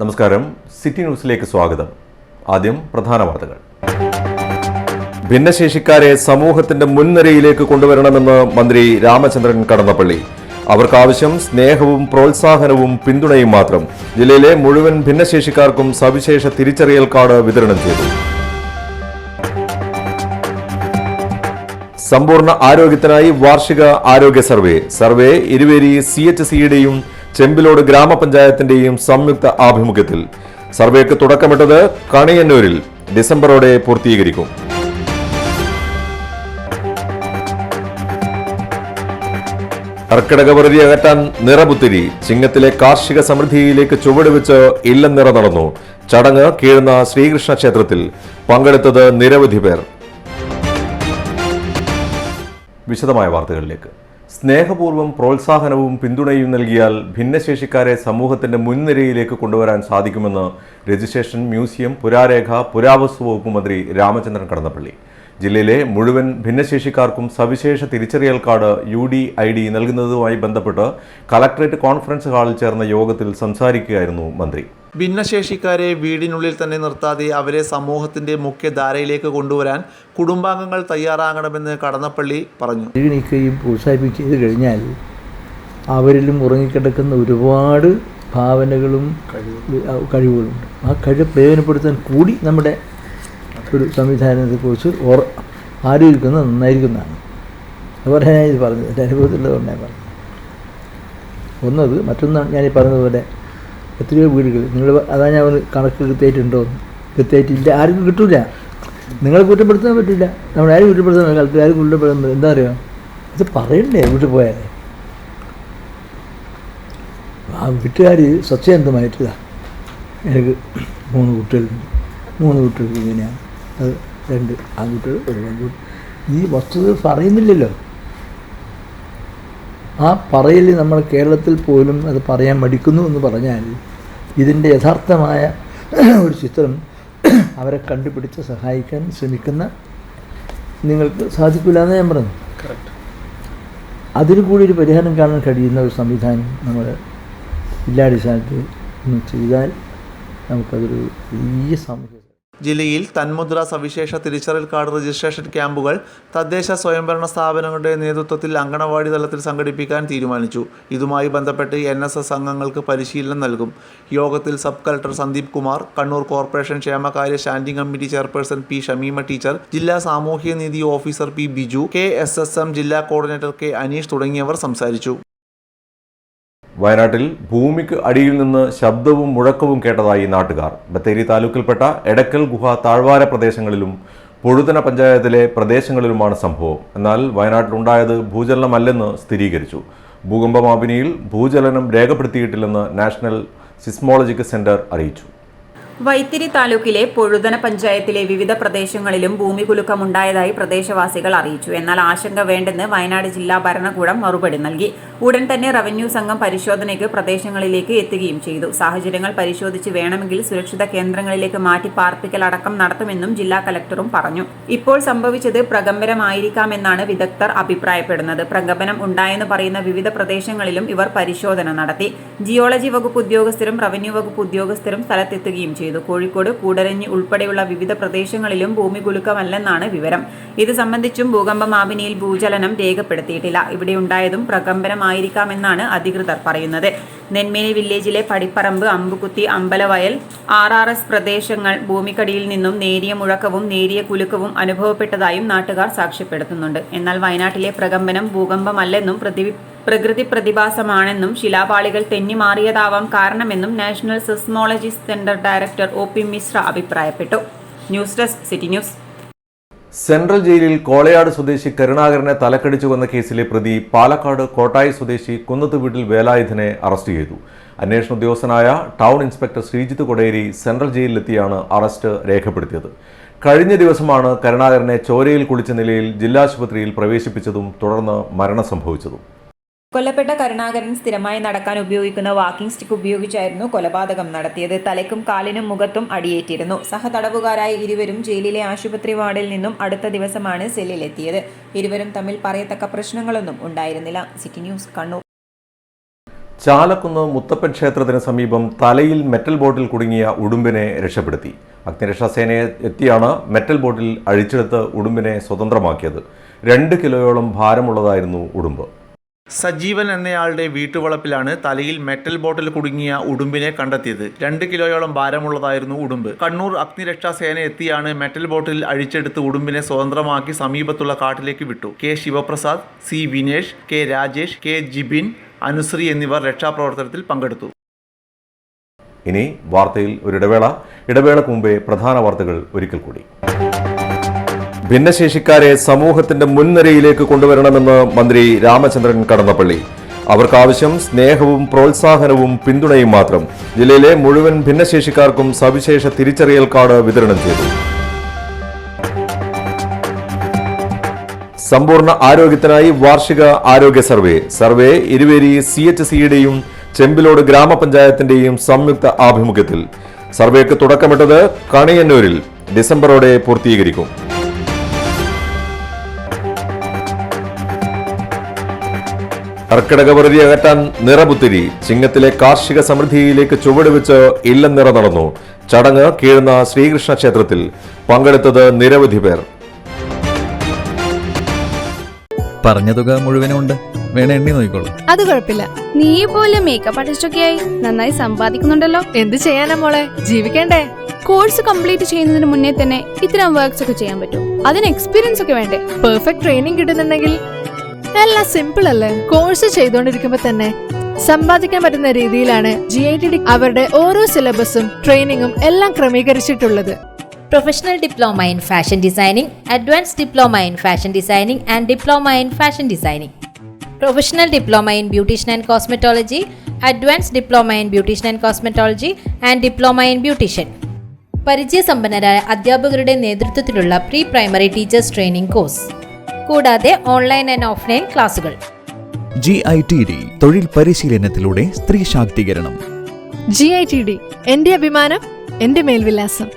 നമസ്കാരം, സിറ്റി ന്യൂസിലേക്ക് സ്വാഗതം. ആദ്യം പ്രധാന വാർത്തകൾ. ഭിന്നശേഷിക്കാരെ സമൂഹത്തിന്റെ മുൻനിരയിലേക്ക് കൊണ്ടുവരണമെന്ന് മന്ത്രി രാമചന്ദ്രൻ കടന്നപ്പള്ളി. അവർക്കാവശ്യം സ്നേഹവും പ്രോത്സാഹനവും പിന്തുണയും മാത്രം. ജില്ലയിലെ മുഴുവൻ ഭിന്നശേഷിക്കാർക്കും സവിശേഷ തിരിച്ചറിയൽ കാർഡ് വിതരണം ചെയ്തു. സമ്പൂർണ്ണ ആരോഗ്യത്തിനായി വാർഷിക ആരോഗ്യ സർവേ ഇരുവേരി CHCയുടെയും ചെമ്പിലോട് ഗ്രാമപഞ്ചായത്തിന്റെയും സംയുക്ത ആഭിമുഖ്യത്തിൽ. സർവേക്ക് തുടക്കമിട്ടത് കണിയന്നൂരിൽ. ഡിസംബറോടെ പൂർത്തീകരിക്കും. കർക്കിടകവറുതി അകറ്റാൻ നിറപുത്തിരി. ചിങ്ങത്തിലെ കാർഷിക സമൃദ്ധിയിലേക്ക് ചുവടുവെച്ച് ഇല്ലംനിറ നടന്നു. ചടങ്ങ് കീഴുന്ന ശ്രീകൃഷ്ണ ക്ഷേത്രത്തിൽ. പങ്കെടുത്തത് നിരവധി പേർ. വിശദമായ വാർത്തകളിലേക്ക്. സ്നേഹപൂർവ്വം പ്രോത്സാഹനവും പിന്തുണയും നൽകിയാൽ ഭിന്നശേഷിക്കാരെ സമൂഹത്തിന്റെ മുൻനിരയിലേക്ക് കൊണ്ടുവരാൻ സാധിക്കുമെന്ന് രജിസ്ട്രേഷൻ, മ്യൂസിയം, പുരാരേഖ, പുരാവസ്തു വകുപ്പ് മന്ത്രി രാമചന്ദ്രൻ കടന്നപ്പള്ളി. ജില്ലയിലെ മുഴുവൻ ഭിന്നശേഷിക്കാർക്കും സവിശേഷ തിരിച്ചറിയൽ കാർഡ് UDID നൽകുന്നതുമായി ബന്ധപ്പെട്ട് കളക്ടറേറ്റ് കോൺഫറൻസ് ഹാളിൽ ചേർന്ന യോഗത്തിൽ സംസാരിക്കുകയായിരുന്നു മന്ത്രി. ഭിന്നശേഷിക്കാരെ വീടിനുള്ളിൽ തന്നെ നിർത്താതെ അവരെ സമൂഹത്തിന്റെ മുഖ്യധാരയിലേക്ക് കൊണ്ടുവരാൻ കുടുംബാംഗങ്ങൾ തയ്യാറാകണമെന്ന് കടന്നപ്പള്ളി പറഞ്ഞു. പരിഗണിക്കുകയും പ്രോത്സാഹിപ്പിക്കുകയും ചെയ്ത് കഴിഞ്ഞാൽ അവരിലും ഉറങ്ങിക്കിടക്കുന്ന ഒരുപാട് ഭാവനകളും കഴിവുകളുണ്ട്. ആ കഴിവ് പ്രയോജനപ്പെടുത്താൻ കൂടി നമ്മുടെ ഒരു സംവിധാനത്തെക്കുറിച്ച് ആലോചിക്കുന്നത് നന്നായിരിക്കുന്നതാണ്. അതുപോലെ ഞാൻ ഇത് പറഞ്ഞത് എൻ്റെ അനുഭവത്തിലുള്ളതുകൊണ്ടാണ് പറഞ്ഞത്. ഒന്നത് മറ്റൊന്നാണ് ഞാൻ ഈ പറഞ്ഞതുപോലെ എത്രയോ വീടുകൾ നിങ്ങൾ അതാ ഞാൻ ഒന്ന് കണക്ക് കൃത്യമായിട്ടുണ്ടോ? കൃത്യമായിട്ടില്ല, ആർക്കും കിട്ടില്ല. നിങ്ങളെ കുറ്റപ്പെടുത്താൻ പറ്റില്ല. നമ്മൾ ആരും കുറ്റപ്പെടുത്താൻ കാലത്ത് ആരും കുറ്റപ്പെടുന്നത് എന്താ അറിയുക? ഇത് പറയണ്ടേ വീട്ടിൽ പോയാലേ? ആ വീട്ടുകാർ സത്യസന്ധമായിട്ടില്ല. എനിക്ക് 3 കുട്ടികളുണ്ട്. 3 കുട്ടികൾക്ക് ഇങ്ങനെയാണ്. അത് 2 ആൺകുട്ടികൾ 1 പെൺകുട്ടി. ഈ വസ്തുത പറയുന്നില്ലല്ലോ. ആ പറയൽ നമ്മൾ കേരളത്തിൽ പോലും അത് പറയാൻ മടിക്കുന്നു എന്ന് പറഞ്ഞാൽ ഇതിൻ്റെ യഥാർത്ഥമായ ഒരു ചിത്രം അവരെ കണ്ടുപിടിച്ച് സഹായിക്കാൻ ശ്രമിക്കുന്ന നിങ്ങൾക്ക് സാധിക്കില്ല എന്ന് ഞാൻ പറഞ്ഞു. അതിന് കൂടി ഒരു പരിഹാരം കാണാൻ കഴിയുന്ന ഒരു സംവിധാനം നമ്മൾ ജില്ലാടിസ്ഥാനത്തിൽ ഒന്ന് ചെയ്താൽ നമുക്കതൊരു വലിയ സാമൂഹ്യ. ജില്ലയിൽ തന്മുദ്ര സവിശേഷ തിരിച്ചറിയൽ കാർഡ് രജിസ്ട്രേഷൻ ക്യാമ്പുകൾ തദ്ദേശ സ്വയംഭരണ സ്ഥാപനങ്ങളുടെ നേതൃത്വത്തിൽ അങ്കണവാടി തലത്തിൽ സംഘടിപ്പിക്കാൻ തീരുമാനിച്ചു. ഇതുമായി ബന്ധപ്പെട്ട് NSS അംഗങ്ങൾക്ക് പരിശീലനം നൽകും. യോഗത്തിൽ sub collector Sandeep Kumar, Kannur corporation ക്ഷേമകാര്യ standing committee chairperson P. Shameema teacher, ജില്ലാ സാമൂഹ്യനീതി ഓഫീസർ P. ബിജു, KSSM ജില്ലാ കോർഡിനേറ്റർ K. അനീഷ് തുടങ്ങിയവർ സംസാരിച്ചു. വയനാട്ടിൽ ഭൂമിക്ക് അടിയിൽ നിന്ന് ശബ്ദവും മുഴക്കവും കേട്ടതായി നാട്ടുകാർ. ബത്തേരി താലൂക്കിൽപ്പെട്ട എടക്കൽ ഗുഹ താഴ്വാര പ്രദേശങ്ങളിലും പൊഴുതന പഞ്ചായത്തിലെ പ്രദേശങ്ങളിലുമാണ് സംഭവം. എന്നാൽ വയനാട്ടിലുണ്ടായത് ഭൂചലനമല്ലെന്ന് സ്ഥിരീകരിച്ചു. ഭൂകമ്പമാപിനിയിൽ ഭൂചലനം രേഖപ്പെടുത്തിയിട്ടില്ലെന്ന് നാഷണൽ സിസ്മോളജിക്കൽ സെന്റർ അറിയിച്ചു. വൈത്തിരി താലൂക്കിലെ പൊഴുതന പഞ്ചായത്തിലെ വിവിധ പ്രദേശങ്ങളിലും ഭൂമികുലുക്കമുണ്ടായതായി പ്രദേശവാസികൾ അറിയിച്ചു. എന്നാൽ ആശങ്ക വേണ്ടെന്ന് വയനാട് ജില്ലാ ഭരണകൂടം മറുപടി നൽകി. ഉടൻ തന്നെ റവന്യൂ സംഘം പരിശോധനയ്ക്ക് പ്രദേശങ്ങളിലേക്ക് എത്തുകയും ചെയ്തു. സാഹചര്യങ്ങൾ പരിശോധിച്ച് വേണമെങ്കിൽ സുരക്ഷിത കേന്ദ്രങ്ങളിലേക്ക് മാറ്റി പാർപ്പിക്കൽ അടക്കം നടത്തുമെന്നും ജില്ലാ കലക്ടറും പറഞ്ഞു. ഇപ്പോൾ സംഭവിച്ചത് പ്രകമ്പനമായിരിക്കാമെന്നാണ് വിദഗ്ധർ അഭിപ്രായപ്പെടുന്നത്. പ്രകമ്പനം ഉണ്ടായെന്ന് പറയുന്ന വിവിധ പ്രദേശങ്ങളിലും ഇവർ പരിശോധന നടത്തി. ജിയോളജി വകുപ്പ് ഉദ്യോഗസ്ഥരും റവന്യൂ വകുപ്പ് ഉദ്യോഗസ്ഥരും സ്ഥലത്തെത്തുകയും ചെയ്തു. കോഴിക്കോട്, കൂടരഞ്ഞി ഉൾപ്പെടെയുള്ള വിവിധ പ്രദേശങ്ങളിലും ഭൂമികുലുക്കമല്ലെന്നാണ് വിവരം. ഇത് സംബന്ധിച്ചും ഭൂകമ്പമാപിനിയിൽ ഭൂചലനം രേഖപ്പെടുത്തിയിട്ടില്ല. ഇവിടെയുണ്ടായതും പ്രകമ്പനമായിരിക്കാമെന്നാണ് അധികൃതർ പറയുന്നത്. നെന്മേനി വില്ലേജിലെ പടിപ്പറമ്പ്, അമ്പുകുത്തി, അമ്പലവയൽ, RRS പ്രദേശങ്ങൾ ഭൂമിക്കടിയിൽ നിന്നും നേരിയ മുഴക്കവും നേരിയ കുലുക്കവും അനുഭവപ്പെട്ടതായും നാട്ടുകാർ സാക്ഷ്യപ്പെടുത്തുന്നുണ്ട്. എന്നാൽ വയനാട്ടിലെ പ്രകമ്പനം ഭൂകമ്പമല്ലെന്നും പ്രകൃതി പ്രതിഭാസമാണെന്നും ശിലാപാളികൾ തെന്നിമാറിയതാവാം കാരണമെന്നും national seismology centre director OP Mishra അഭിപ്രായപ്പെട്ടു. News desk, city news. Central ജയിലിൽ കോളയാട് സ്വദേശി കരുണാകരനെ തലക്കടിച്ചു കൊന്ന കേസിലെ പ്രതി പാലക്കാട് കോട്ടായി സ്വദേശി കുന്നത്ത് വീട്ടിൽ വേലായുധനെ അറസ്റ്റ് ചെയ്തു. അന്വേഷണ ഉദ്യോഗസ്ഥനായ town inspector Sreejith Koderi central ജയിലിലെത്തിയാണ് അറസ്റ്റ് രേഖപ്പെടുത്തിയത്. കഴിഞ്ഞ ദിവസമാണ് കരുണാകരനെ ചോരയിൽ കുളിച്ച നിലയിൽ ജില്ലാശുപത്രിയിൽ പ്രവേശിപ്പിച്ചതും തുടർന്ന് മരണം സംഭവിച്ചതും. കൊല്ലപ്പെട്ട കരുണാകരൻ സ്ഥിരമായി നടക്കാൻ ഉപയോഗിക്കുന്ന വാക്കിംഗ് സ്റ്റിക്ക് ഉപയോഗിച്ചായിരുന്നു കൊലപാതകം നടത്തിയത്. തലയ്ക്കും കാലിനും മുഖത്തും അടിയേറ്റിരുന്നു. സഹതടവുകാരായ ഇരുവരും ജയിലിലെ ആശുപത്രി വാർഡിൽ നിന്നും അടുത്ത ദിവസമാണ് സെല്ലിലെത്തിയത്. ഇരുവരും തമ്മിൽ പറയത്തക്ക പ്രശ്നങ്ങളൊന്നും ഉണ്ടായിരുന്നില്ല. City news, Kannur. ചാലക്കുന്ന് മുത്തപ്പൻ ക്ഷേത്രത്തിന് സമീപം തലയിൽ മെറ്റൽ ബോട്ടിൽ കുടുങ്ങിയ ഉടുമ്പിനെ രക്ഷപ്പെടുത്തി. അഗ്നിരക്ഷാസേനയെ എത്തിയാണ് മെറ്റൽ ബോട്ടിൽ അഴിച്ചെടുത്ത് ഉടുമ്പിനെ സ്വതന്ത്രമാക്കിയത്. 2 കിലോയോളം ഭാരമുള്ളതായിരുന്നു ഉടുമ്പ്. സജീവൻ എന്നയാളുടെ വീട്ടുവളപ്പിലാണ് തലയിൽ മെറ്റൽ ബോട്ടിൽ കുടുങ്ങിയ ഉടുമ്പിനെ കണ്ടെത്തിയത്. 2 കിലോയോളം ഭാരമുള്ളതായിരുന്നു ഉടുമ്പ്. കണ്ണൂർ അഗ്നിരക്ഷാസേന എത്തിയാണ് മെറ്റൽ ബോട്ടിൽ അഴിച്ചെടുത്ത് ഉടുമ്പിനെ സ്വതന്ത്രമാക്കി സമീപത്തുള്ള കാട്ടിലേക്ക് വിട്ടു. K Sivaprasad, C Vinesh, K Rajesh, K Jibin, Anusree എന്നിവർ രക്ഷാപ്രവർത്തനത്തിൽ പങ്കെടുത്തു. ഇനി വാർത്തയിൽ ഒരു ഇടവേളക്ക് മുമ്പേ പ്രധാന വാർത്തകൾ ഒരിക്കൽ കൂടി. ഭിന്നശേഷിക്കാരെ സമൂഹത്തിന്റെ മുൻനിരയിലേക്ക് കൊണ്ടുവരണമെന്ന് മന്ത്രി രാമചന്ദ്രൻ കടന്നപ്പള്ളി. അവർക്കാവശ്യം സ്നേഹവും പ്രോത്സാഹനവും പിന്തുണയും മാത്രം. ജില്ലയിലെ മുഴുവൻ ഭിന്നശേഷിക്കാർക്കും സവിശേഷ തിരിച്ചറിയൽ കാർഡ് വിതരണം ചെയ്തു. സമ്പൂർണ്ണ ആരോഗ്യത്തിനായി വാർഷിക ആരോഗ്യ സർവേ ഇരുവേരി CHCയുടെയും ചെമ്പിലോട് ഗ്രാമപഞ്ചായത്തിന്റെയും സംയുക്ത ആഭിമുഖ്യത്തിൽ. സർവേക്ക് തുടക്കമിട്ടത് കണിയന്നൂരിൽ. ഡിസംബറോടെ പൂർത്തീകരിക്കും. കർക്കിടകവറുതി അകറ്റാൻ നിറപുത്തിരി. ചിങ്ങത്തിലെ കാർഷിക സമൃദ്ധിയിലേക്ക് ചുവടുവെച്ച് ഇല്ലനിറ നടന്നു. ചടങ്ങ് കീഴുന്ന ശ്രീകൃഷ്ണ ക്ഷേത്രത്തിൽ. പങ്കെടുത്തത് നിരവധി പേർ. പറഞ്ഞ തുക മുഴുവനുണ്ട്, വേണ എണ്ണി നോക്കിക്കോളൂ. അത് കുഴപ്പമില്ല. നീ പോലും മേക്കപ്പ് ആർട്ടിസ്റ്റൊക്കെ ആയി നന്നായി സമ്പാദിക്കുന്നുണ്ടല്ലോ. എന്ത് ചെയ്യാനാ മോളെ, ജീവിക്കണ്ടേ? കോഴ്സ് കംപ്ലീറ്റ് ചെയ്യുന്നതിന് മുന്നേ തന്നെ ഇത്തരം വർക്ക്സ് ഒക്കെ ചെയ്യാൻ പറ്റും. അതിന് എക്സ്പീരിയൻസ് ഒക്കെ വേണ്ടേ? പെർഫെക്റ്റ് ട്രെയിനിങ് കിട്ടുന്നുണ്ടെങ്കിൽ എല്ലാം സിമ്പിൾ അല്ലേ? കോഴ്സ് ചെയ്തുകൊണ്ടിരിക്കുമ്പോ തന്നെ സമ്പാദിക്കാൻ പറ്റുന്ന രീതിയിലാണ് GITD അവരുടെ ഓരോ സിലബസും ട്രെയിനിങ്ങും എല്ലാം ക്രമീകരിച്ചിട്ടുള്ളത്. Professional Diploma in Fashion Designing, Advanced Diploma in Fashion Designing and Diploma in Fashion Designing. Professional Diploma in Beautician and Cosmetology, Advanced Diploma in Beautician and Cosmetology and Diploma in Beautician. പരിചയസമ്പന്നരായ അധ്യാപകരുടെ നേതൃത്വത്തിലുള്ള pre primary teachers training course, കൂടാതെ online and offline ക്ലാസുകൾ. GITD തൊഴിൽ പരിശീലനത്തിലൂടെ സ്ത്രീ ശാക്തീകരണം. GITD എന്റെ അഭിമാനം, എന്റെ മേൽവിലാസം.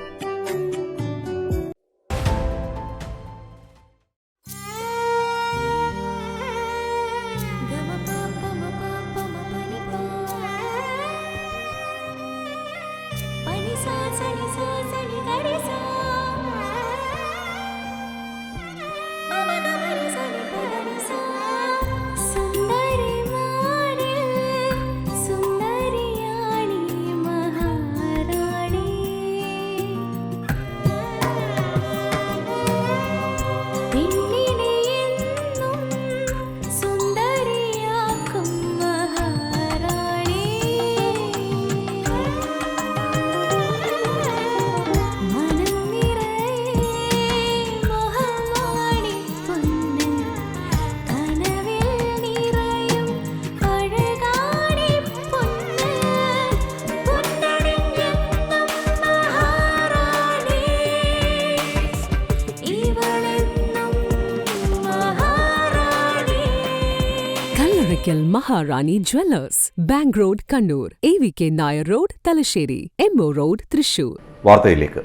Maharani Jewellers, Bank Road, Kannur, AVK Nair Road, Talasheri, MO Road, Thrissur. വാർത്തയിലേക്ക്.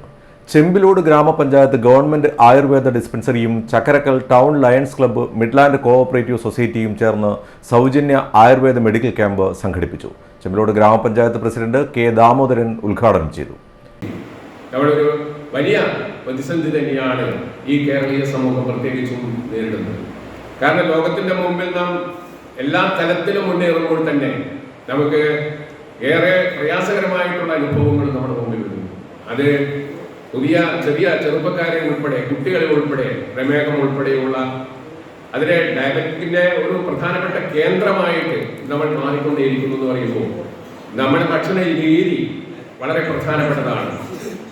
ചെമ്പിലോട് ഗ്രാമപഞ്ചായത്ത് ഗവൺമെന്റ് ആയുർവേദ ഡിസ്പെൻസറിയും Chakkarakkal town lions club midland cooperative സൊസൈറ്റിയും ചേർന്ന് സൗജന്യ ആയുർവേദ മെഡിക്കൽ ക്യാമ്പ് സംഘടിപ്പിച്ചു. ചെമ്പിലോട് ഗ്രാമപഞ്ചായത്ത് പ്രസിഡന്റ് K ദാമോദരൻ ഉദ്ഘാടനം ചെയ്തു. നമ്മളൊരു വലിയ പ്രതിസന്ധി തന്നെയാണ് ഈ കേരളീയ സമൂഹം പ്രത്യേകിച്ചും നേരിടുന്നത്. കാരണം ലോകത്തിന്റെ മുമ്പിൽ നാം എല്ലാ തലത്തിലും മുന്നേറുമ്പോൾ തന്നെ നമുക്ക് ഏറെ പ്രയാസകരമായിട്ടുള്ള അനുഭവങ്ങൾ നമ്മുടെ മുമ്പിൽ വരുന്നു. അത് ചെറിയ ചെറുപ്പക്കാരെ ഉൾപ്പെടെ, കുട്ടികളെ ഉൾപ്പെടെ, പ്രമേഹം ഉൾപ്പെടെയുള്ള അതിലെ ഡയബറ്റിക്കിന്റെ ഒരു പ്രധാനപ്പെട്ട കേന്ദ്രമായിട്ട് നമ്മൾ മാറിക്കൊണ്ടേയിരിക്കുന്നു എന്ന് പറയുമ്പോൾ നമ്മുടെ ഭക്ഷണ രീതി വളരെ പ്രധാനപ്പെട്ടതാണ്.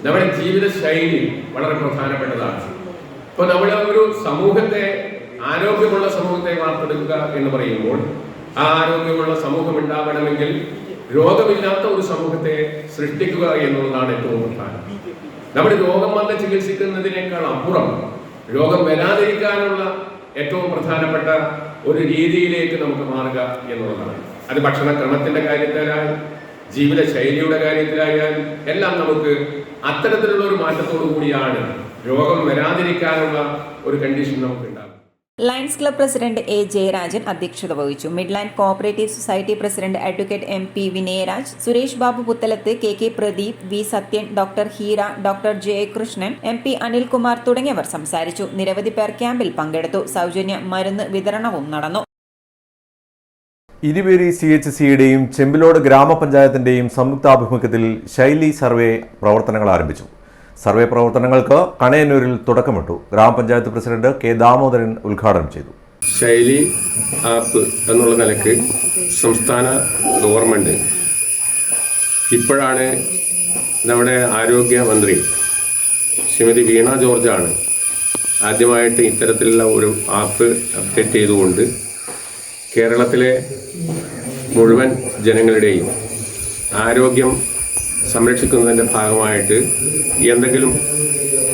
നമ്മുടെ ജീവിത ശൈലി വളരെ പ്രധാനപ്പെട്ടതാണ്. ഇപ്പോൾ നമ്മൾ ഒരു സമൂഹത്തെ, ആരോഗ്യമുള്ള സമൂഹത്തെ വാർത്തെടുക്കുക എന്ന് പറയുമ്പോൾ ആ ആരോഗ്യമുള്ള സമൂഹം ഉണ്ടാവണമെങ്കിൽ രോഗമില്ലാത്ത ഒരു സമൂഹത്തെ സൃഷ്ടിക്കുക എന്നുള്ളതാണ് ഏറ്റവും പ്രധാനം. നമ്മൾ രോഗം വന്ന് ചികിത്സിക്കുന്നതിനേക്കാൾ അപ്പുറം രോഗം വരാതിരിക്കാനുള്ള ഏറ്റവും പ്രധാനപ്പെട്ട ഒരു രീതിയിലേക്ക് നമുക്ക് മാറുക എന്നുള്ളതാണ്. അത് ഭക്ഷണക്രമത്തിന്റെ കാര്യത്തിലായാലും ജീവിത ശൈലിയുടെ കാര്യത്തിലായാലും എല്ലാം നമുക്ക് അത്തരത്തിലുള്ള ഒരു മാറ്റത്തോടു കൂടിയാണ് രോഗം വരാതിരിക്കാനുള്ള ഒരു കണ്ടീഷൻ നമുക്ക് ഉണ്ടാകും. Lions club president A Jayarajan അധ്യക്ഷത വഹിച്ചു. Midland cooperative society president advocate MP Vinayaraj, Suresh Babu Puthalath, KK Pradeep, V Sathyan, doctor Heera, doctor Jayakrishnan, MP Anilkumar തുടങ്ങിയവർ സംസാരിച്ചു. നിരവധി പേർ ക്യാമ്പിൽ പങ്കെടുത്തു. സൗജന്യ മരുന്ന് വിതരണവും നടന്നു. ഇരുവേരി CHCയുടെയും ചെമ്പിലോട് ഗ്രാമപഞ്ചായത്തിന്റെയും സംയുക്താഭിമുഖ്യത്തിൽ ശൈലി സർവേ പ്രവർത്തനങ്ങൾ ആരംഭിച്ചു. സർവേ പ്രവർത്തനങ്ങൾക്ക് കണയന്നൂരിൽ തുടക്കമിട്ടു. ഗ്രാമപഞ്ചായത്ത് പ്രസിഡന്റ് K ദാമോദരൻ ഉദ്ഘാടനം ചെയ്തു. ശൈലി ആപ്പ് എന്നുള്ള നിലക്ക് സംസ്ഥാന ഗവൺമെൻറ് ഇപ്പോഴാണ് നമ്മുടെ ആരോഗ്യമന്ത്രി ശ്രീമതി വീണ ജോർജാണ് ആദ്യമായിട്ട് ഇത്തരത്തിലുള്ള ഒരു ആപ്പ് അപ്ഡേറ്റ് ചെയ്തുകൊണ്ട് കേരളത്തിലെ മുഴുവൻ ജനങ്ങളുടെയും ആരോഗ്യം സംരക്ഷിക്കുന്നതിൻ്റെ ഭാഗമായിട്ട് എന്തെങ്കിലും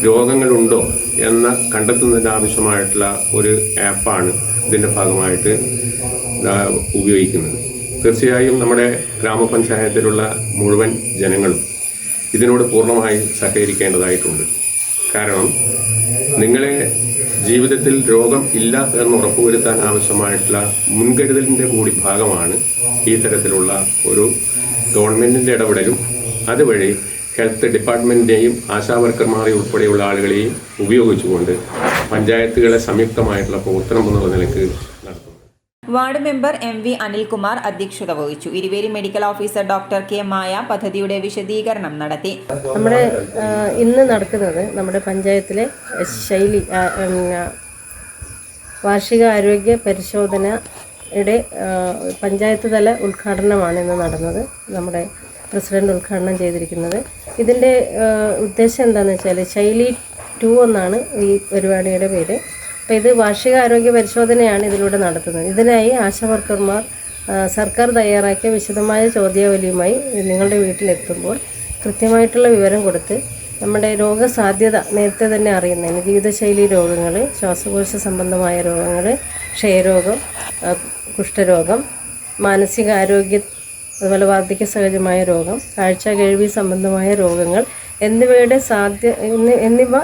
രോഗങ്ങളുണ്ടോ എന്ന് കണ്ടെത്തുന്നതിന് ആവശ്യമായിട്ടുള്ള ഒരു ആപ്പാണ് ഇതിൻ്റെ ഭാഗമായിട്ട് ഉപയോഗിക്കുന്നത്. തീർച്ചയായും നമ്മുടെ ഗ്രാമപഞ്ചായത്തിലുള്ള മുഴുവൻ ജനങ്ങളും ഇതിനോട് പൂർണ്ണമായി സഹകരിക്കേണ്ടതായിട്ടുണ്ട്. കാരണം നിങ്ങളെ ജീവിതത്തിൽ രോഗം ഇല്ല എന്ന് ഉറപ്പുവരുത്താൻ ആവശ്യമായിട്ടുള്ള മുൻകരുതലിൻ്റെ കൂടി ഭാഗമാണ് ഈ തരത്തിലുള്ള ഒരു ഗവൺമെൻറ്റിൻ്റെ ഇടപെടലും അതുവഴി ഹെൽത്ത് ഡിപ്പാർട്ട്മെൻറ്റിൻ്റെയും ആശാവർക്കർമാരെയും ഉൾപ്പെടെയുള്ള ആളുകളെയും ഉപയോഗിച്ചുകൊണ്ട് പഞ്ചായത്തുകളെ സംയുക്തമായിട്ടുള്ള പ്രവർത്തനം എന്നുള്ള നിലക്ക് നടത്തുന്നു. വാർഡ് മെമ്പർ MV അനിൽകുമാർ അധ്യക്ഷത വഹിച്ചു. Iruveri medical officer doctor K മായ പദ്ധതിയുടെ വിശദീകരണം നടത്തി. നമ്മുടെ ഇന്ന് നടക്കുന്നത് നമ്മുടെ പഞ്ചായത്തിലെ ശൈലി വാർഷിക ആരോഗ്യ പരിശോധനയുടെ പഞ്ചായത്ത് തല ഉദ്ഘാടനമാണ് ഇന്ന് നടന്നത്. നമ്മുടെ പ്രസിഡന്റ് ഉദ്ഘാടനം ചെയ്തിരിക്കുന്നത്. ഇതിൻ്റെ ഉദ്ദേശം എന്താണെന്ന് വെച്ചാൽ ശൈലി 2 എന്നാണ് ഈ പരിപാടിയുടെ പേര്. അപ്പോൾ ഇത് വാർഷിക ആരോഗ്യ പരിശോധനയാണ് ഇതിലൂടെ നടത്തുന്നത്. ഇതിനായി ആശാവർക്കർമാർ സർക്കാർ തയ്യാറാക്കിയ വിശദമായ ചോദ്യാവലിയുമായി നിങ്ങളുടെ വീട്ടിലെത്തുമ്പോൾ കൃത്യമായിട്ടുള്ള വിവരം കൊടുത്ത് നമ്മുടെ രോഗസാധ്യത നേരത്തെ തന്നെ അറിയുന്നതിന് ജീവിതശൈലി രോഗങ്ങൾ, ശ്വാസകോശ സംബന്ധമായ രോഗങ്ങൾ, ക്ഷയരോഗം, കുഷ്ഠരോഗം, മാനസികാരോഗ്യ, അതുപോലെ വാർദ്ധക്യ സഹജമായ രോഗം, കാഴ്ച കേൾവി സംബന്ധമായ രോഗങ്ങൾ എന്നിവ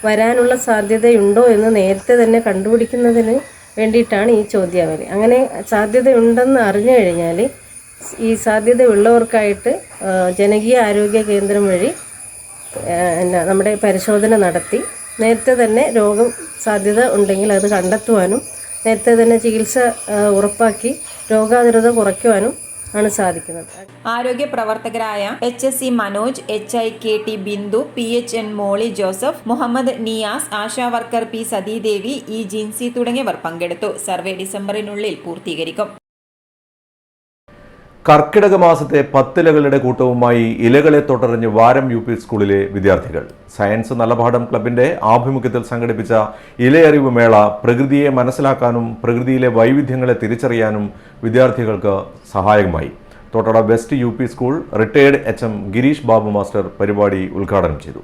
വരാനുള്ള സാധ്യതയുണ്ടോ എന്ന് നേരത്തെ തന്നെ കണ്ടുപിടിക്കുന്നതിന് വേണ്ടിയിട്ടാണ് ഈ ചോദ്യാവലി. അങ്ങനെ സാധ്യതയുണ്ടെന്ന് അറിഞ്ഞു കഴിഞ്ഞാൽ ഈ സാധ്യതയുള്ളവർക്കായിട്ട് ജനകീയ ആരോഗ്യ കേന്ദ്രം വഴി നമ്മുടെ പരിശോധന നടത്തി നേരത്തെ തന്നെ രോഗം സാധ്യത ഉണ്ടെങ്കിൽ അത് കണ്ടെത്തുവാനും നേരത്തെ തന്നെ ചികിത്സ ഉറപ്പാക്കി രോഗാതുരത കുറയ്ക്കുവാനും ആണ് സാധിക്കുന്നത്. ആരോഗ്യ പ്രവർത്തകരായ HSC Manoj, HIKT Bindu, PHN Molly Joseph, Muhammad Niyas, Asha worker P Sathidevi, E Jincy തുടങ്ങിയവർ പങ്കെടുത്തു. സർവേ ഡിസംബറിനുള്ളിൽ പൂർത്തീകരിക്കും. കർക്കിടക മാസത്തെ 10 ഇലകളുടെ കൂട്ടവുമായി ഇലകളെ തൊട്ടറിഞ്ഞ് വാരം UP സ്കൂളിലെ വിദ്യാർത്ഥികൾ. സയൻസ് നല്ല പാഠം ക്ലബിന്റെ ആഭിമുഖ്യത്തിൽ സംഘടിപ്പിച്ച ഇലയറിവ് മേള പ്രകൃതിയെ മനസ്സിലാക്കാനും പ്രകൃതിയിലെ വൈവിധ്യങ്ങളെ തിരിച്ചറിയാനും വിദ്യാർത്ഥികൾക്ക് സഹായകമായി. Thottada west UP school retired HM Girish Babu master പരിപാടി ഉദ്ഘാടനം ചെയ്തു.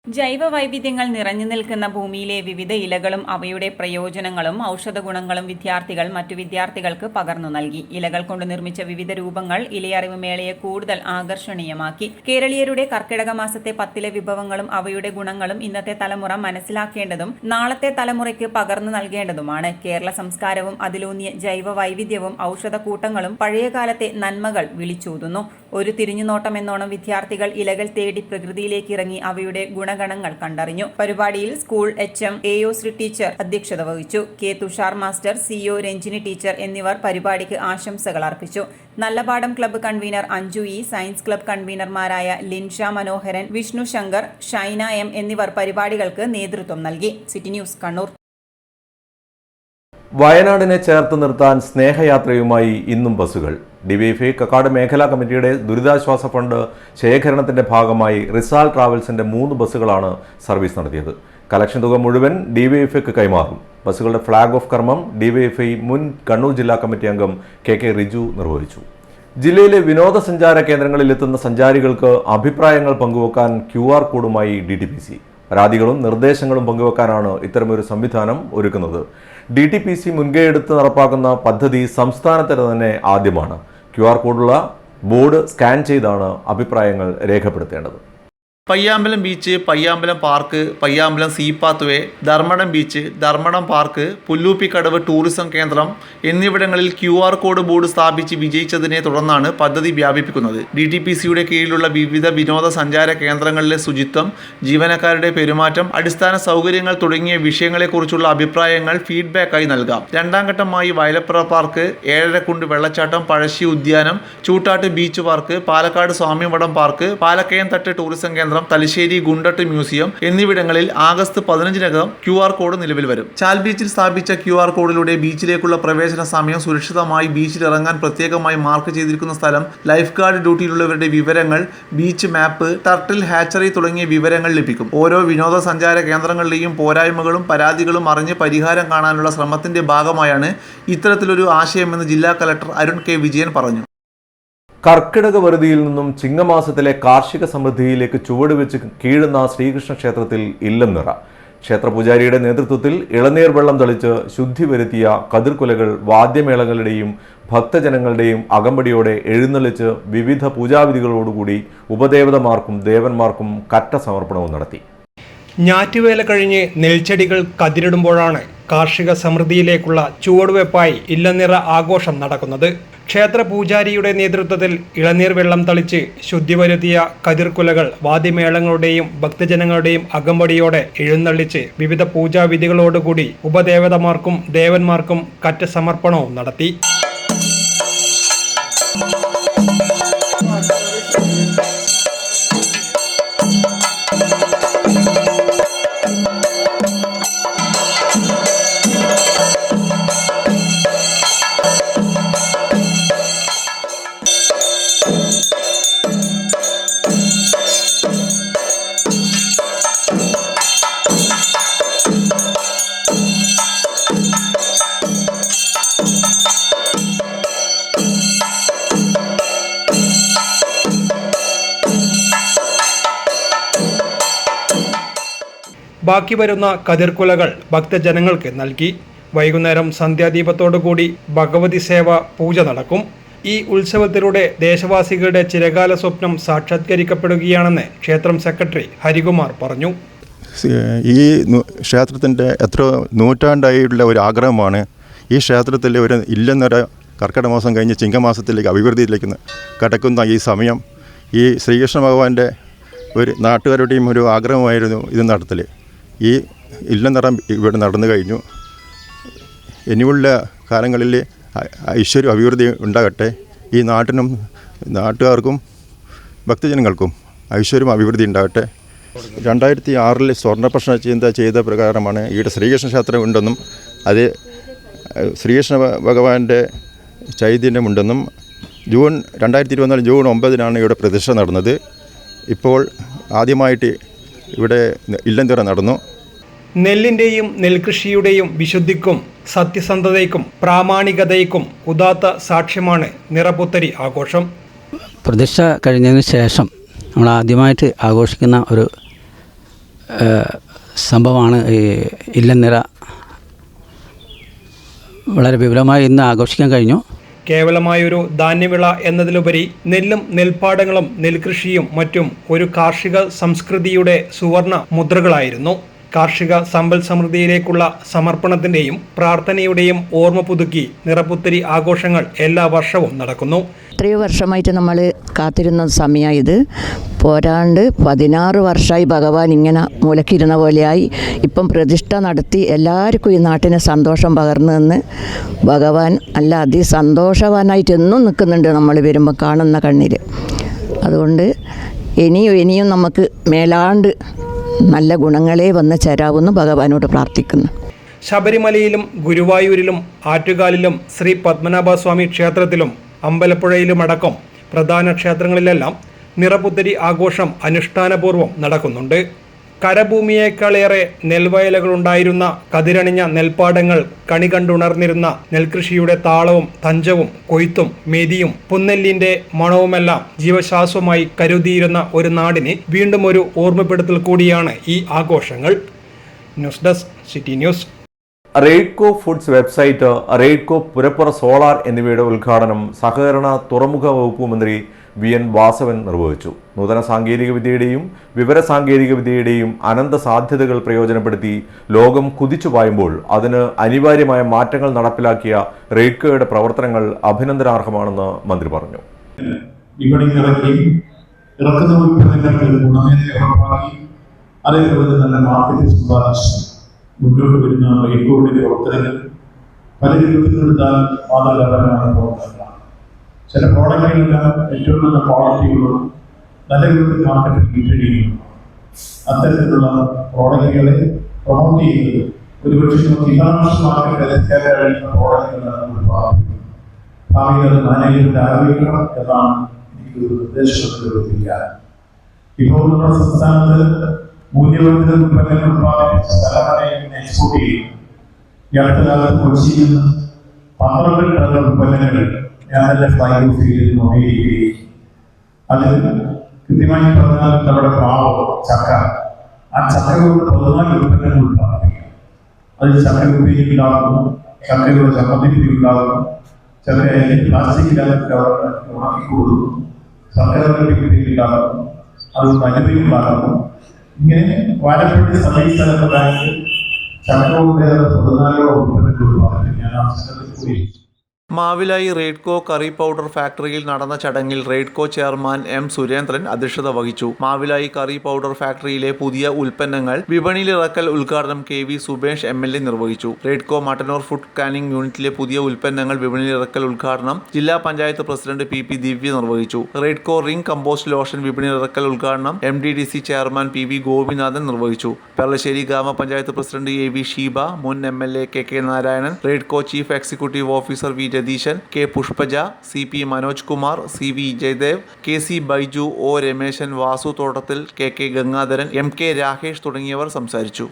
ജൈവ വൈവിധ്യങ്ങൾ നിറഞ്ഞു നിൽക്കുന്ന ഭൂമിയിലെ വിവിധ ഇലകളും അവയുടെ പ്രയോജനങ്ങളും ഔഷധ ഗുണങ്ങളും വിദ്യാർത്ഥികൾ മറ്റു വിദ്യാർത്ഥികൾക്ക് പകർന്നു നൽകി. ഇലകൾ കൊണ്ട് നിർമ്മിച്ച വിവിധ രൂപങ്ങൾ ഇലയറിവ് മേളയെ കൂടുതൽ ആകർഷണീയമാക്കി. കേരളീയരുടെ കർക്കിടക മാസത്തെ 10 വിഭവങ്ങളും അവയുടെ ഗുണങ്ങളും ഇന്നത്തെ തലമുറ മനസ്സിലാക്കേണ്ടതും നാളത്തെ തലമുറയ്ക്ക് പകർന്നു നൽകേണ്ടതുമാണ്. കേരള സംസ്കാരവും അതിലൂന്നിയ ജൈവ വൈവിധ്യവും ഔഷധക്കൂട്ടങ്ങളും പഴയകാലത്തെ നന്മകൾ വിളിച്ചൂതുന്നു. ഒരു തിരിഞ്ഞുനോട്ടം എന്നോണം വിദ്യാർത്ഥികൾ ഇലകൾ തേടി പ്രകൃതിയിലേക്ക് ഇറങ്ങി അവയുടെ ഗുണഗണങ്ങൾ കണ്ടറിഞ്ഞു. പരിപാടിയിൽ സ്കൂൾ HM AOശ്രീ ടീച്ചർ അധ്യക്ഷത വഹിച്ചു. K Thushar master, CO Ranjini teacher എന്നിവർ പരിപാടിക്ക് ആശംസകൾ അർപ്പിച്ചു. Nallapadam club convener Anju E, science club കൺവീനർമാരായ ലിൻഷ മനോഹരൻ, വിഷ്ണു ശങ്കർ, ഷൈന M എന്നിവർ പരിപാടികൾക്ക് നേതൃത്വം നൽകി. City news, Kannur. വയനാടിനെ ചേർത്ത് നിർത്താൻ സ്നേഹയാത്രയുമായി ഇന്നും ബസ്സുകൾ. DYFI കക്കാട് മേഖലാ കമ്മിറ്റിയുടെ ദുരിതാശ്വാസ ഫണ്ട് ശേഖരണത്തിന്റെ ഭാഗമായി റിസാൽ ട്രാവൽസിന്റെ 3 ബസ്സുകളാണ് സർവീസ് നടത്തിയത്. കളക്ഷൻ തുക മുഴുവൻ DYFIക്ക് കൈമാറും. ബസ്സുകളുടെ ഫ്ളാഗ് ഓഫ് കർമ്മം DYFI മുൻ കണ്ണൂർ ജില്ലാ കമ്മിറ്റി അംഗം KK റിജു നിർവഹിച്ചു. ജില്ലയിലെ വിനോദസഞ്ചാര കേന്ദ്രങ്ങളിൽ എത്തുന്ന സഞ്ചാരികൾക്ക് അഭിപ്രായങ്ങൾ പങ്കുവെക്കാൻ QR കോഡുമായി DTPC. പരാതികളും നിർദ്ദേശങ്ങളും പങ്കുവെക്കാനാണ് ഇത്തരമൊരു സംവിധാനം ഒരുക്കുന്നത്. DTPC മുൻകൈയെടുത്ത് നടപ്പാക്കുന്ന പദ്ധതി സംസ്ഥാനത്തിന് തന്നെ ആദ്യമാണ്. QR കോഡുള്ള ബോർഡ് സ്കാൻ ചെയ്താണ് അഭിപ്രായങ്ങൾ രേഖപ്പെടുത്തേണ്ടത്. Payyambalam beach, Payyambalam park, Payyambalam sea path way, Dharmadam beach, Dharmadam park, Pullupikkadavu tourism കേന്ദ്രം എന്നിവിടങ്ങളിൽ QR കോഡ് ബോർഡ് സ്ഥാപിച്ച് വിജയിച്ചതിനെ തുടർന്നാണ് പദ്ധതി വ്യാപിപ്പിക്കുന്നത്. DTPCയുടെ കീഴിലുള്ള വിവിധ വിനോദസഞ്ചാര കേന്ദ്രങ്ങളിലെ ശുചിത്വം, ജീവനക്കാരുടെ പെരുമാറ്റം, അടിസ്ഥാന സൗകര്യങ്ങൾ തുടങ്ങിയ വിഷയങ്ങളെക്കുറിച്ചുള്ള അഭിപ്രായങ്ങൾ ഫീഡ്ബാക്കായി നൽകാം. രണ്ടാം ഘട്ടമായി വയലപ്പുറ പാർക്ക്, ഏഴരക്കുണ്ട് വെള്ളച്ചാട്ടം, പഴശ്ശി ഉദ്യാനം, Choottad beach park, Palakkad Swamimadam park, Palakkayamthattu tourism കേന്ദ്രം, തലശ്ശേരി ഗുണ്ടട്ട് മ്യൂസിയം എന്നിവിടങ്ങളിൽ ആഗസ്റ്റ് 15-നകം QR കോഡ് നിലവിൽ വരും. ചാൽ ബീച്ചിൽ സ്ഥാപിച്ച QR കോഡിലൂടെ ബീച്ചിലേക്കുള്ള പ്രവേശന സമയം, സുരക്ഷിതമായി ബീച്ചിൽ ഇറങ്ങാൻ പ്രത്യേകമായി മാർക്ക് ചെയ്തിരിക്കുന്ന സ്ഥലം, ലൈഫ് ഗാർഡ് ഡ്യൂട്ടിയിലുള്ളവരുടെ വിവരങ്ങൾ, ബീച്ച് മാപ്പ്, ടർട്ടിൽ ഹാച്ചറി തുടങ്ങിയ വിവരങ്ങൾ ലഭിക്കും. ഓരോ വിനോദസഞ്ചാര കേന്ദ്രങ്ങളിലെയും പോരായ്മകളും പരാതികളും അറിഞ്ഞ് പരിഹാരം കാണാനുള്ള ശ്രമത്തിന്റെ ഭാഗമായാണ് ഇത്തരത്തിലൊരു ആശയമെന്ന് ജില്ലാ കലക്ടർ അരുൺ കെ വിജയൻ പറഞ്ഞു. കർക്കിടക വറുതിയിൽ നിന്നും ചിങ്ങമാസത്തിലെ കാർഷിക സമൃദ്ധിയിലേക്ക് ചുവടുവെച്ച് കീഴുന്ന ശ്രീകൃഷ്ണ ക്ഷേത്രത്തിൽ ഇല്ലംനിറ. ക്ഷേത്രപൂജാരിയുടെ നേതൃത്വത്തിൽ ഇളനീർ വെള്ളം തളിച്ച് ശുദ്ധി വരുത്തിയ കതിർക്കുലകൾ വാദ്യമേളങ്ങളുടെയും ഭക്തജനങ്ങളുടെയും അകമ്പടിയോടെ എഴുന്നള്ളിച്ച് വിവിധ പൂജാവിധികളോടുകൂടി ഉപദേവതമാർക്കും ദേവന്മാർക്കും കറ്റ സമർപ്പണവും നടത്തി. ഞാറ്റുവേല കഴിഞ്ഞ് നെൽച്ചെടികൾ കതിരിടുമ്പോഴാണ് കാർഷിക സമൃദ്ധിയിലേക്കുള്ള ചുവടുവെപ്പായി ഇല്ലനിറ ആഘോഷം നടക്കുന്നത്. ക്ഷേത്ര പൂജാരിയുടെ നേതൃത്വത്തിൽ ഇളനീർ വെള്ളം തളിച്ച് ശുദ്ധി വരുത്തിയ കതിർക്കുലകൾ വാദ്യമേളങ്ങളുടെയും ഭക്തജനങ്ങളുടെയും അകമ്പടിയോടെ എഴുന്നള്ളിച്ച് വിവിധ പൂജാവിധികളോടുകൂടി ഉപദേവതമാർക്കും ദേവന്മാർക്കും കറ്റ സമർപ്പണവും നടത്തി. ബാക്കി വരുന്ന കതിർക്കുലകൾ ഭക്തജനങ്ങൾക്ക് നൽകി. വൈകുന്നേരം സന്ധ്യാദീപത്തോടുകൂടി ഭഗവതി സേവ പൂജ നടക്കും. ഈ ഉത്സവത്തിലൂടെ ദേശവാസികളുടെ ചിരകാല സ്വപ്നം സാക്ഷാത്കരിക്കപ്പെടുകയാണെന്ന് ക്ഷേത്രം സെക്രട്ടറി ഹരികുമാർ പറഞ്ഞു. ഈ ക്ഷേത്രത്തിൻ്റെ എത്ര നൂറ്റാണ്ടായുള്ള ഒരു ആഗ്രഹമാണ് ഈ ക്ഷേത്രത്തിലെ ഒരു ഇല്ലനിറ കർക്കിടക മാസം കഴിഞ്ഞ് ചിങ്ങമാസത്തിലേക്ക് അഭിവൃദ്ധിയിലേക്ക് കടക്കുന്ന ഈ സമയം ഈ ശ്രീകൃഷ്ണ ഭഗവാന്റെ ഒരു നാട്ടുകാരുടെയും ഒരു ആഗ്രഹമായിരുന്നു ഇത് നടത്തൽ. ഈ ഇല്ലനിറം ഇവിടെ നടന്നു കഴിഞ്ഞു. ഇനിയുള്ള കാലങ്ങളിൽ ഐശ്വര്യം അഭിവൃദ്ധി ഉണ്ടാകട്ടെ. ഈ നാട്ടിനും നാട്ടുകാർക്കും ഭക്തജനങ്ങൾക്കും ഐശ്വര്യം അഭിവൃദ്ധി ഉണ്ടാകട്ടെ. 2006 സ്വർണ്ണപ്രശ്ന ചിന്ത ചെയ്ത പ്രകാരമാണ് ഇവിടെ ശ്രീകൃഷ്ണ ക്ഷേത്രം ഉണ്ടെന്നും അത് ശ്രീകൃഷ്ണ ഭഗവാന്റെ ചൈതന്യമുണ്ടെന്നും 2024 ജൂൺ 9 ഇവിടെ പ്രതിഷ്ഠ നടന്നത്. ഇപ്പോൾ ആദ്യമായിട്ട് ഇവിടെ ഇല്ലംനിറ നടന്നു. നെല്ലിൻ്റെയും നെൽകൃഷിയുടെയും വിശുദ്ധിക്കും സത്യസന്ധതയ്ക്കും പ്രാമാണികതയ്ക്കും ഉദാത്ത സാക്ഷ്യമാണ് നിറപുത്തരി ആഘോഷം. പ്രതിഷ്ഠ കഴിഞ്ഞതിന് ശേഷം നമ്മൾ ആദ്യമായിട്ട് ആഘോഷിക്കുന്ന ഒരു സംഭവമാണ് ഈ ഇല്ലംനിറ. വളരെ വിപുലമായി ഇന്ന് ആഘോഷിക്കാൻ കഴിഞ്ഞു. കേവലമായൊരു ധാന്യവിള എന്നതിലുപരി നെല്ലും നെൽപ്പാടങ്ങളും നെൽകൃഷിയും മറ്റും ഒരു കാർഷിക സംസ്കൃതിയുടെ സുവർണ മുദ്രകളായിരുന്നു. കാർഷിക സമ്പൽ സമൃദ്ധിയിലേക്കുള്ള സമർപ്പണത്തിൻ്റെയും പ്രാർത്ഥനയുടെയും ഓർമ്മ പുതുക്കി നിറപുത്തരി ആഘോഷങ്ങൾ എല്ലാ വർഷവും നടക്കുന്നു. എത്രയോ വർഷമായിട്ട് നമ്മൾ കാത്തിരുന്ന സമയമാണ് ഇത്. പോരാണ്ട് 16 വർഷമായി ഭഗവാൻ ഇങ്ങനെ മുലക്കിരുന്ന പോലെയായി. ഇപ്പം പ്രതിഷ്ഠ നടത്തി എല്ലാവർക്കും ഈ നാട്ടിന് സന്തോഷം പകർന്നു നിന്ന് ഭഗവാൻ നല്ല അതിസന്തോഷവാനായിട്ട് എന്നും നിൽക്കുന്നുണ്ട് നമ്മൾ വരുമ്പോൾ കാണുന്ന കണ്ണിൽ. അതുകൊണ്ട് ഇനിയും നമുക്ക് മേലാണ്ട് നല്ല ഗുണങ്ങളെ വന്ന് ചേരാവുന്ന ഭഗവാനോട് പ്രാർത്ഥിക്കുന്നു. ശബരിമലയിലും ഗുരുവായൂരിലും ആറ്റുകാലിലും ശ്രീ പത്മനാഭസ്വാമി ക്ഷേത്രത്തിലും അമ്പലപ്പുഴയിലുമടക്കം പ്രധാന ക്ഷേത്രങ്ങളിലെല്ലാം നിറപുത്തരി ആഘോഷം അനുഷ്ഠാനപൂർവ്വം നടക്കുന്നുണ്ട്. കരഭൂമിയേക്കാളേറെ നെൽവയലുകളുണ്ടായിരുന്ന കതിരണിഞ്ഞ നെൽപ്പാടങ്ങൾ കണി കണ്ടുണർന്നിരുന്ന നെൽകൃഷിയുടെ താളവും തഞ്ചവും കൊയ്ത്തും മെതിയും പുന്നെല്ലിൻ്റെ മണവുമെല്ലാം ജീവശ്വാസമായി കരുതിയിരുന്ന ഒരു നാടിന് വീണ്ടും ഒരു ഓർമ്മപ്പെടുത്തൽ കൂടിയാണ് ഈ ആഘോഷങ്ങൾ. News desk city news. Raidco foods website, Raidco പുരപ്പുറ സോളാർ എന്നിവയുടെ ഉദ്ഘാടനം സഹകരണ തുറമുഖ വകുപ്പ് മന്ത്രി VN വാസവൻ നിർവഹിച്ചു. നൂതന സാങ്കേതികവിദ്യയുടെയും വിവരസാങ്കേതികവിദ്യയുടെയും അനന്ത സാധ്യതകൾ പ്രയോജനപ്പെടുത്തി ലോകം കുതിച്ചുപായുമ്പോൾ അതിന് അനിവാര്യമായ മാറ്റങ്ങൾ നടപ്പിലാക്കിയ റെയ്ഡ്കോയുടെ പ്രവർത്തനങ്ങൾ അഭിനന്ദനാർഹമാണെന്ന് മന്ത്രി പറഞ്ഞു. ഇറക്കുന്ന ഉൽപ്പന്നങ്ങൾക്ക് ഗുണമേന്മ ഉറപ്പാക്കി അതേപോലെ നല്ല മാർക്കറ്റ് സമ്പാദിച്ച് മുന്നോട്ട് വരുന്ന റെയ്ഡ്കോയുടെ പ്രവർത്തനങ്ങൾ പല രൂപത്തിലെടുത്താൽ മാതൃകാപരമായ പ്രവർത്തനങ്ങളാണ്. ചില പ്രോഡക്റ്റുകളെല്ലാം ഏറ്റവും നല്ല ക്വാളിറ്റികളും നല്ല രൂപത്തിൽ മാർക്കറ്റിൽ വിറ്റഴിക്കുന്നു. അത്തരത്തിലുള്ള പ്രോഡക്റ്റുകളെ പ്രൊമോട്ട് ചെയ്യുന്നത് ഒരുപക്ഷെ നമുക്ക് ഇന്റർനാഷണൽ മാർക്കറ്റിൽ എത്തിക്കാൻ കഴിയുന്ന പ്രോഡക്റ്റുകളാണ് ഉൽപ്പാദിപ്പിക്കുന്നത്. ഭാവിയിൽ അത് മാനേജ്മെന്റ് ആരോപിക്കണം എന്നാണ് നിർദ്ദേശിക്കാൻ. ഇപ്പോൾ നമ്മുടെ സംസ്ഥാനത്ത് മൂല്യവർദ്ധിത ഉൽപ്പന്നങ്ങൾ ഉത്പാദിപ്പിച്ച സ്ഥലങ്ങളെ എക്സ്പോർട്ട് ചെയ്യും. ഈ അടുത്ത കാലത്ത് കൊച്ചിയിൽ നിന്ന് 12 ടൺ ഉൽപ്പന്നങ്ങൾ ഞാൻ എൻ്റെ ഫ്ലൈറ്റ് ഫീൽഡിൽ നോക്കിയിരിക്കുകയും അതിൽ കൃത്യമായി പറഞ്ഞാൽ നമ്മുടെ മാവ് ചക്ക, ആ ചക്ക കൊണ്ട് 14 ഉൽപ്പന്നങ്ങൾ ഉത്പാദിപ്പിക്കും. അതിൽ ചക്ക ഉപ്പേരി ഉണ്ടാകുന്നു, ചക്കയുടെ ചമ്മന്തി ഉണ്ടാകുന്നു, ചക്കയെ പ്ലാസ്റ്റിക്കിനകത്ത് ഉണക്കി കൊടുക്കുന്നു, സർക്കാരുണ്ടാകുന്നു, അതുകൊണ്ട് അനുഭവമുണ്ടാകുന്നു. ഇങ്ങനെ വാഴപ്പള്ളി സമീപസ്ഥലത്ത് ബാങ്ക് ചക്കയുടെ 14 ഉൽപ്പന്നങ്ങൾ ഉത്പാദിപ്പിക്കും. ഞാൻ ആ സ്ഥലത്ത് പോയി. മാവിലായി റെയ്ഡ്കോ കറി പൗഡർ ഫാക്ടറിയിൽ നടന്ന ചടങ്ങിൽ റെയ്ഡ്കോ ചെയർമാൻ M. സുരേന്ദ്രൻ അധ്യക്ഷത വഹിച്ചു. മാവിലായി കറി പൗഡർ ഫാക്ടറിയിലെ പുതിയ ഉൽപ്പന്നങ്ങൾ വിപണിയിലിറക്കൽ ഉദ്ഘാടനം KV സുബേഷ് MLA നിർവഹിച്ചു. റെയ്ഡ്കോ മട്ടന്നൂർ ഫുഡ് കാനിംഗ് യൂണിറ്റിലെ പുതിയ ഉൽപ്പന്നങ്ങൾ വിപണിയിലിറക്കൽ ഉദ്ഘാടനം ജില്ലാ പഞ്ചായത്ത് പ്രസിഡന്റ് PP ദിവ്യ നിർവഹിച്ചു. റെയ്ഡ്കോ റിംഗ് കമ്പോസ്റ്റ് ലോഷൻ വിപണിയിലിറക്കൽ ഉദ്ഘാടനം MDDC ചെയർമാൻ PV ഗോപിനാഥൻ നിർവഹിച്ചു. പെർളശ്ശേരി ഗ്രാമപഞ്ചായത്ത് പ്രസിഡന്റ് AV ഷീബ, മുൻ MLA KK Narayanan, Raidco chief executive officer V. Ratheeshan, K. Pushpaja, CP Manoj Kumar, CV Jayadev, KC Baiju, O. Rameshan, Vasu Thottathil, KK Gangadharan, MK Rakesh തുടങ്ങിയവർ സംസാരിച്ചു.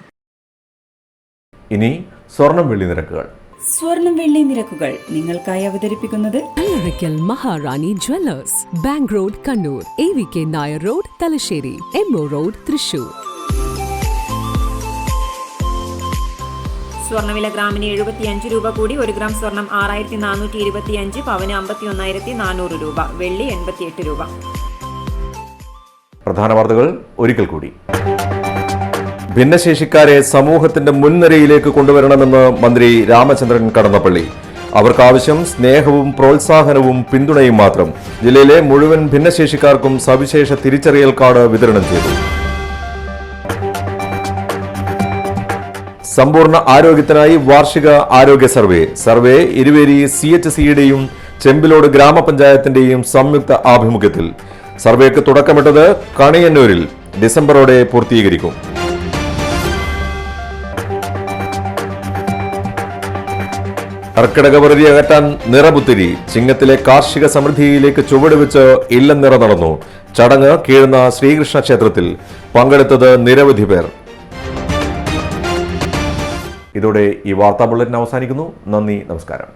ഇനി സ്വർണം വെള്ളി നിരക്കുകൾ. സ്വർണം വെള്ളി നിരക്കുകൾ നിങ്ങൾക്കായി അവതരിപ്പിക്കുന്നത് Azhikkal Maharani jewellers, bank road Kannur, AVK Nair road Thalassery, MO road Thrissur. സ്വർണ്ണവില ഗ്രാമിന് 75 രൂപ കൂടി 1 ഗ്രാം സ്വർണം 6425, പവന് 51,400 രൂപ, വെള്ളി 88 രൂപ. പ്രധാന വാർത്തകൾ ഒരിക്കൽ കൂടി. ഭിന്നശേഷിക്കാരെ സമൂഹത്തിന്റെ മുൻനിരയിലേക്ക് കൊണ്ടുവരണമെന്ന് മന്ത്രി രാമചന്ദ്രൻ കടന്നപ്പള്ളി. അവർക്കാവശ്യം സ്നേഹവും പ്രോത്സാഹനവും പിന്തുണയും മാത്രം. ജില്ലയിലെ മുഴുവൻ ഭിന്നശേഷിക്കാർക്കും സവിശേഷ തിരിച്ചറിയൽ കാർഡ് വിതരണം ചെയ്തു. സമ്പൂർണ്ണ ആരോഗ്യത്തിനായി വാർഷിക ആരോഗ്യ സർവേ ഇരുവേരി CHCയുടെയും ചെമ്പിലോട് ഗ്രാമപഞ്ചായത്തിന്റെയും സംയുക്ത ആഭിമുഖ്യത്തിൽ. സർവേക്ക് തുടക്കമിട്ടത് കണിയന്നൂരിൽ, ഡിസംബറോടെ പൂർത്തീകരിക്കും. കർക്കിടകവറുതി അകറ്റാൻ നിറപുത്തിരി. ചിങ്ങത്തിലെ കാർഷിക സമൃദ്ധിയിലേക്ക് ചുവടുവെച്ച് ഇല്ലം നിറ നടന്നു. ചടങ്ങ് കീഴുന്ന ശ്രീകൃഷ്ണ ക്ഷേത്രത്തിൽ. പങ്കെടുത്തത് നിരവധി പേർ. ഇതോടെ ഈ വാർത്താ ബുള്ളറ്റിൻ അവസാനിക്കുന്നു. നന്ദി, നമസ്കാരം.